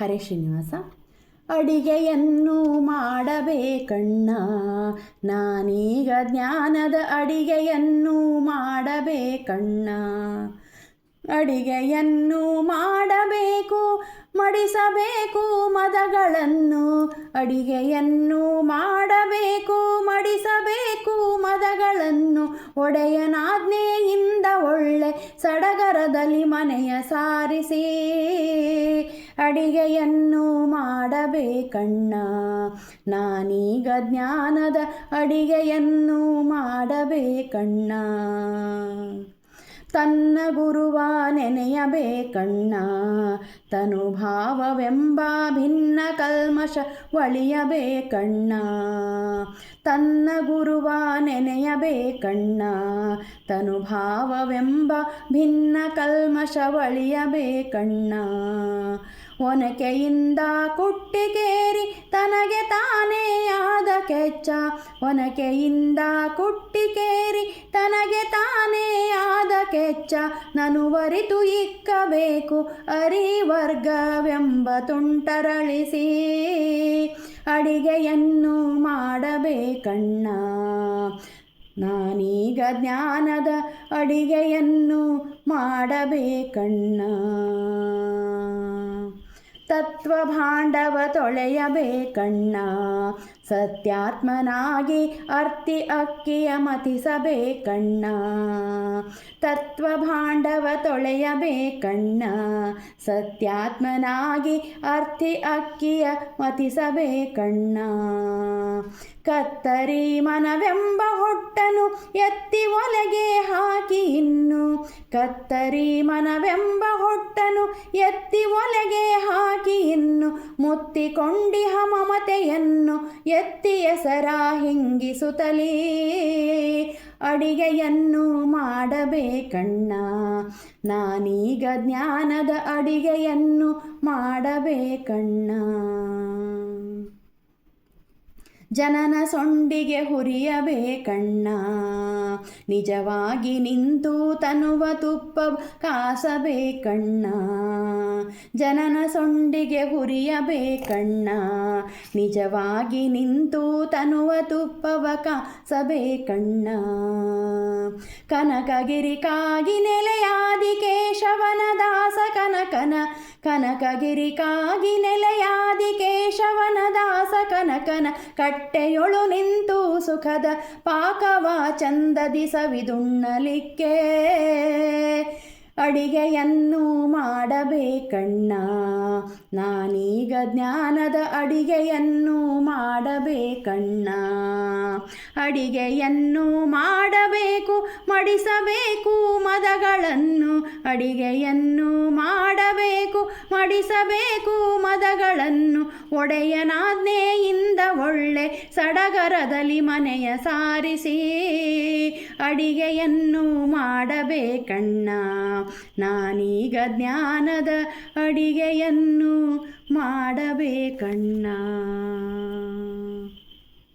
ಹರೇ ಶ್ರೀನಿವಾಸ. ಅಡಿಗೆಯನ್ನು ಮಾಡಬೇಕಣ್ಣ, ನಾನೀಗ ಜ್ಞಾನದ ಅಡಿಗೆಯನ್ನು ಮಾಡಬೇಕಣ್ಣ. ಅಡಿಗೆಯನ್ನು ಮಾಡಬೇಕು, ಮಡಿಸಬೇಕು ಮದಗಳನ್ನು. ಅಡಿಗೆಯನ್ನು ಮಾಡಬೇಕು, ಮಡಿಸಬೇಕು ಮದಗಳನ್ನು. ಒಡೆಯನಾಜ್ಞೆಯಿಂದ ಒಳ್ಳೆ ಸಡಗರದಲ್ಲಿ ಮನೆಯ ಸಾರಿಸಿ. ಅಡಿಗೆಯನ್ನು ಮಾಡಬೇಕಣ್ಣ, ನಾನೀಗ ಜ್ಞಾನದ ಅಡಿಗೆಯನ್ನು ಮಾಡಬೇಕಣ್ಣ. ತನ್ನ ಗುರುವ ನೆನೆಯಬೇಕಣ್ಣ, ತನುಭಾವವೆಂಬ ಭಿನ್ನ ಕಲ್ಮಶ ಒಳಿಯಬೇಕಣ್ಣ. ತನ್ನ ಗುರುವ ನೆನೆಯಬೇಕಣ್ಣ, ತನುಭಾವವೆಂಬ ಭಿನ್ನ ಕಲ್ಮಶ ಒಳಿಯಬೇಕಣ್ಣ. ಒನಕೆಯಿಂದ ಕುಟ್ಟಿಕೇರಿ ತನಗೆ ತಾನೇ ಆದ ಕೆಚ್ಚ. ಒನಕೆಯಿಂದ ಕುಟ್ಟಿಕೇರಿ ತನಗೆ ತಾನೇ ಆದ ಕೆಚ್ಚ. ನನುವರಿತು ಇಕ್ಕಬೇಕು ಅರಿವರ್ಗವೆಂಬ ತುಂಟರಳಿಸಿ. ಅಡಿಗೆಯನ್ನು ಮಾಡಬೇಕಣ್ಣ, ನಾನೀಗ ಜ್ಞಾನದ ಅಡಿಗೆಯನ್ನು ಮಾಡಬೇಕಣ್ಣ. ತತ್ವಭಾಂಡವ ತೊಳೆಯಬೇಕಣ್ಣ, ಸತ್ಯಾತ್ಮನಾಗಿ ಅರ್ತಿ ಅಕ್ಕಿಯ ಮತಿಸಬೇಕಣ್ಣ. ತತ್ವಭಾಂಡವ ತೊಳೆಯಬೇಕಣ್ಣ, ಸತ್ಯಾತ್ಮನಾಗಿ ಅರ್ತಿ ಅಕ್ಕಿಯ ಮತಿಸಬೇಕಣ್ಣ. ಕತ್ತರಿ ಮನವೆಂಬ ಹೊಟ್ಟನು ಎತ್ತಿ ಒಲೆಗೆ ಹಾಕಿ ಇನ್ನು. ಕತ್ತರಿ ಮನವೆಂಬ ಹೊಟ್ಟನು ಎತ್ತಿ ಒಲೆಗೆ ಹಾಕಿ ಇನ್ನು. ಮುತ್ತಿಕೊಂಡಿಹ ಮಮತೆಯನ್ನು ಎತ್ತಿ ಎಸರ ಹಿಂಗಿಸುತ್ತಲೇ. ಅಡಿಗೆಯನ್ನು ಮಾಡಬೇಕಣ್ಣ, ನಾನೀಗ ಜ್ಞಾನದ ಅಡಿಗೆಯನ್ನು ಮಾಡಬೇಕಣ್ಣ. ಜನನ ಸೊಂಡಿಗೆ ಹುರಿಯಬೇಕಣ್ಣ, ನಿಜವಾಗಿ ನಿಂತು ತನುವ ತುಪ್ಪ ಕಾಸಬೇಕಣ್ಣ. ಜನನ ಸೊಂಡಿಗೆ ಹುರಿಯಬೇಕಣ್ಣ, ನಿಜವಾಗಿ ನಿಂತು ತನುವ ತುಪ್ಪವ ಕಾಸಬೇಕಣ್ಣ. ಕನಕಗಿರಿ ಕಾಗಿ ನೆಲೆಯಾದಿ ಕೇಶವನ ದಾಸ ಕನಕನ. ಕನಕಗಿರಿ ಕಾಗಿ ನೆಲೆಯಾದಿ ಕೇಶವನ ದಾಸ ಕನಕನ. ಕಟ್ಟೆಯೊಳು ನಿಂತು ಸುಖದ ಪಾಕವ ಚಂದದಿ ಸವಿದುಣ್ಣಲಿಕ್ಕೆ. ಅಡಿಗೆಯನ್ನು ಮಾಡಬೇಕಣ್ಣ, ನಾನೀಗ ಜ್ಞಾನದ ಅಡಿಗೆಯನ್ನು ಮಾಡಬೇಕಣ್ಣ. ಅಡಿಗೆಯನ್ನು ಮಾಡಬೇಕು, ಮಡಿಸಬೇಕು ಮದಗಳನ್ನು. ಅಡಿಗೆಯನ್ನು ಮಾಡಬೇಕು, ಮಡಿಸಬೇಕು ಮದಗಳನ್ನು. ಒಡೆಯನಾಜ್ಞೆಯಿಂದ ಒಳ್ಳೆ ಸಡಗರದಲ್ಲಿ ಮನೆಯ ಸಾರಿಸಿ. ಅಡಿಗೆಯನ್ನು ಮಾಡಬೇಕಣ್ಣ, ನಾನೀಗ ಜ್ಞಾನದ ಅಡಿಗೆಯನ್ನು ಮಾಡಬೇಕಣ್ಣ.